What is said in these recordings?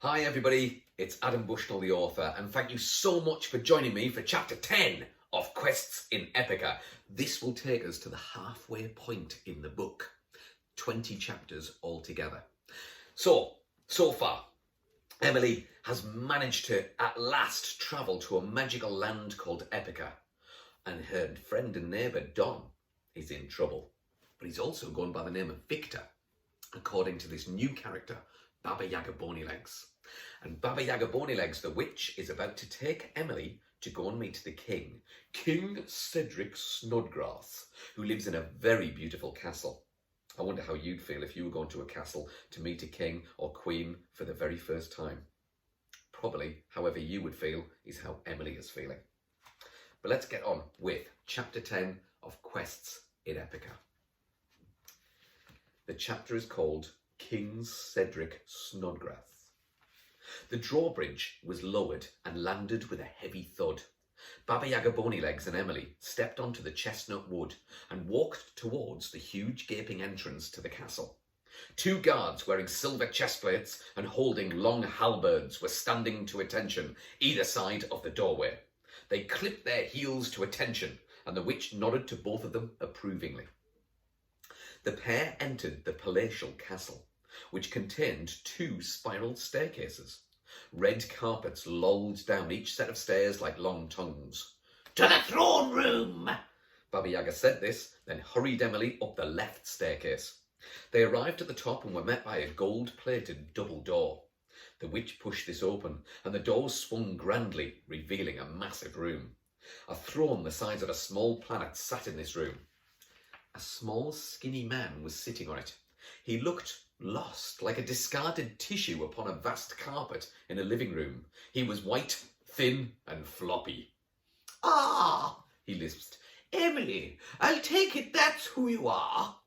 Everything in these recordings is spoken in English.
Hi everybody, it's Adam Bushnell the author, and thank you so much for joining me for chapter 10 of Quests in Epica. This will take us to the halfway point in the book. 20 chapters altogether. So far, Emily has managed to at last travel to a magical land called Epica, and her friend and neighbour Don is in trouble. But he's also gone by the name of Victor, according to this new character, Baba Yaga Bonylegs. And Baba Yaga Bonylegs, the witch, is about to take Emily to go and meet the king, King Cedric Snodgrass, who lives in a very beautiful castle. I wonder how you'd feel if you were going to a castle to meet a king or queen for the very first time. Probably, however you would feel, is how Emily is feeling. But let's get on with chapter 10 of Quests in Epica. The chapter is called King Cedric Snodgrass. The drawbridge was lowered and landed with a heavy thud. Baba Yaga Bonylegs and Emily stepped onto the chestnut wood and walked towards the huge gaping entrance to the castle. Two guards wearing silver chestplates and holding long halberds were standing to attention either side of the doorway. They clipped their heels to attention, and the witch nodded to both of them approvingly. The pair entered the palatial castle, which contained two spiral staircases. Red carpets lolled down each set of stairs like long tongues. "To the throne room!" Baba Yaga said this, then hurried Emily up the left staircase. They arrived at the top and were met by a gold-plated double door. The witch pushed this open, and the door swung grandly, revealing a massive room. A throne the size of a small planet sat in this room. A small, skinny man was sitting on it. He looked lost, like a discarded tissue upon a vast carpet in a living room. He was white, thin, and floppy. "Ah," he lisped. "Emily, I'll take it that's who you are."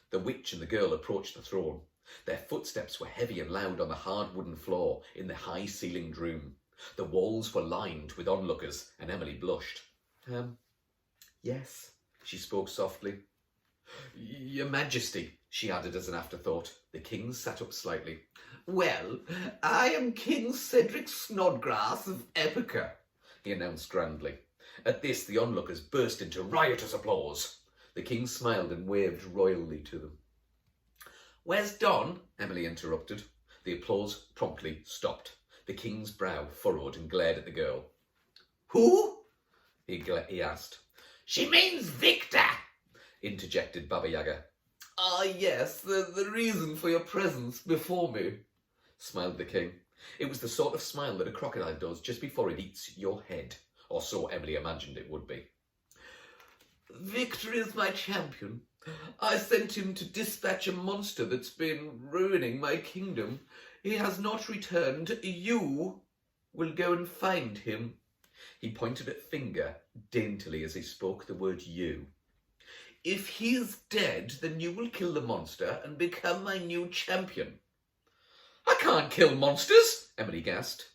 The witch and the girl approached the throne. Their footsteps were heavy and loud on the hard wooden floor in the high-ceilinged room. The walls were lined with onlookers, and Emily blushed. Yes," she spoke softly. "Your Majesty," she added as an afterthought. The king sat up slightly. "Well, I am King Cedric Snodgrass of Epica," he announced grandly. At this, the onlookers burst into riotous applause. The king smiled and waved royally to them. "Where's Don?" Emily interrupted. The applause promptly stopped. The king's brow furrowed and glared at the girl. "Who?" he asked. "She means Victor," interjected Baba Yaga. "Ah, yes, the reason for your presence before me," smiled the king. It was the sort of smile that a crocodile does just before it eats your head, or so Emily imagined it would be. "Victor is my champion. I sent him to dispatch a monster that's been ruining my kingdom. He has not returned. You will go and find him." He pointed a finger daintily as he spoke the word "you." "If he's dead, then you will kill the monster and become my new champion." "I can't kill monsters," Emily gasped.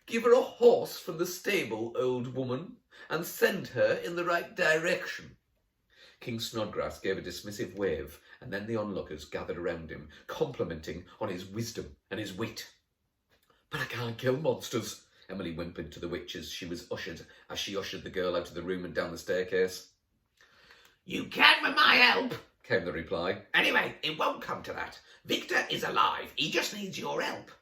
"Give her a horse from the stable, old woman, and send her in the right direction." King Snodgrass gave a dismissive wave, and then the onlookers gathered around him, complimenting on his wisdom and his wit. "But I can't kill monsters," Emily whimpered to the witch as she ushered the girl out of the room and down the staircase. "You can with my help," came the reply. "Anyway, it won't come to that. Victor is alive. He just needs your help."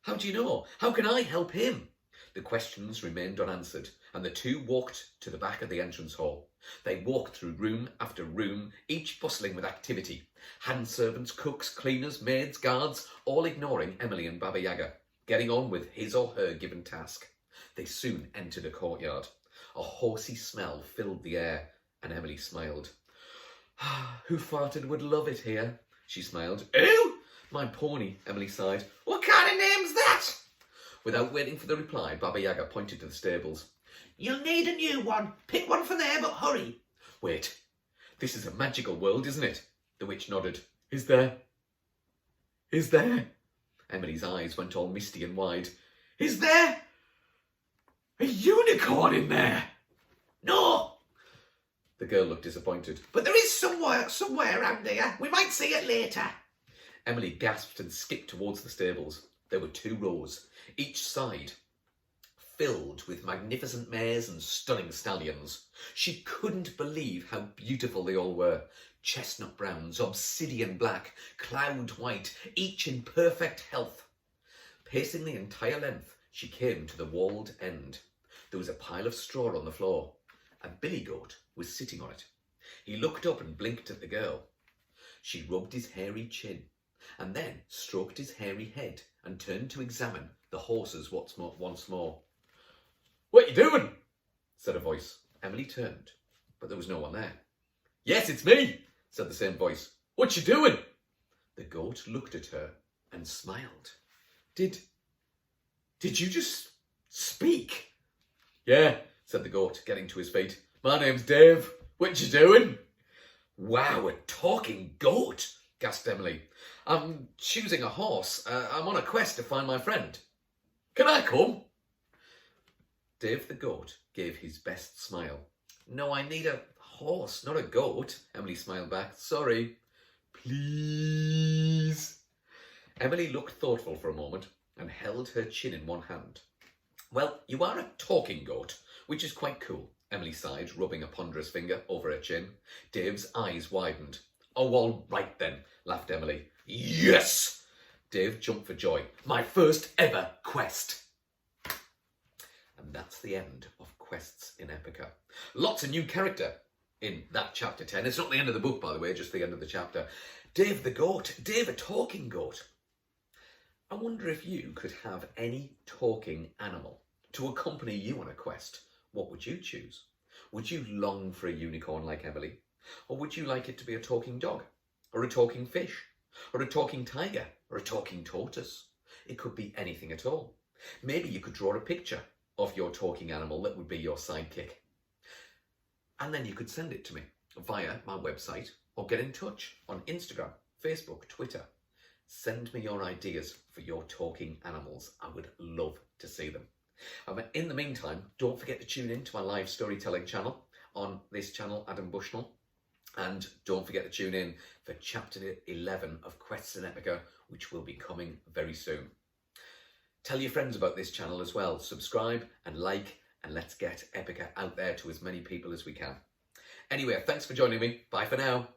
"How do you know? How can I help him?" The questions remained unanswered, and the two walked to the back of the entrance hall. They walked through room after room, each bustling with activity. Hand servants, cooks, cleaners, maids, guards, all ignoring Emily and Baba Yaga, getting on with his or her given task. They soon entered a courtyard. A horsey smell filled the air, and Emily smiled. "Who farted would love it here," she smiled. "Who?" "My pony," Emily sighed. "What kind of name's that?" Without waiting for the reply, Baba Yaga pointed to the stables. "You'll need a new one. Pick one for there, but hurry." "Wait, this is a magical world, isn't it?" The witch nodded. Is there? Emily's eyes went all misty and wide. "Is there a unicorn in there?" "No." The girl looked disappointed. "But there is somewhere around here. We might see it later." Emily gasped and skipped towards the stables. There were 2 rows, each side filled with magnificent mares and stunning stallions. She couldn't believe how beautiful they all were. Chestnut browns, obsidian black, cloud white, each in perfect health. Pacing the entire length, she came to the walled end. There was a pile of straw on the floor. A billy goat was sitting on it. He looked up and blinked at the girl. She rubbed his hairy chin and then stroked his hairy head and turned to examine the horses once more. "What you doing?" said a voice. Emily turned, but there was no one there. "Yes, it's me," said the same voice. "What you doing?" The goat looked at her and smiled. Did you just speak?" "Yeah," said the goat, getting to his feet. "My name's Dave. What you doing?" "Wow, a talking goat," gasped Emily. "I'm choosing a horse. I'm on a quest to find my friend. Can I come?" Dave the goat gave his best smile. "No, I need a horse, not a goat," Emily smiled back. "Sorry." "Please." Emily looked thoughtful for a moment and held her chin in one hand. "Well, you are a talking goat, which is quite cool," Emily sighed, rubbing a ponderous finger over her chin. Dave's eyes widened. "Oh, all right then," laughed Emily. "Yes!" Dave jumped for joy. "My first ever quest." And that's the end of Quests in Epica. Lots of new character in that chapter 10. It's not the end of the book, by the way, just the end of the chapter. Dave the goat. Dave a talking goat. I wonder if you could have any talking animal to accompany you on a quest. What would you choose? Would you long for a unicorn like Emily? Or would you like it to be a talking dog? Or a talking fish? Or a talking tiger? Or a talking tortoise? It could be anything at all. Maybe you could draw a picture of your talking animal that would be your sidekick. And then you could send it to me via my website or get in touch on Instagram, Facebook, Twitter. Send me your ideas for your talking animals. I would love to see them. In the meantime, don't forget to tune in to my live storytelling channel on this channel, Adam Bushnell. And don't forget to tune in for chapter 11 of Quests in Epica, which will be coming very soon. Tell your friends about this channel as well. Subscribe and like, and let's get Epica out there to as many people as we can. Anyway, thanks for joining me. Bye for now.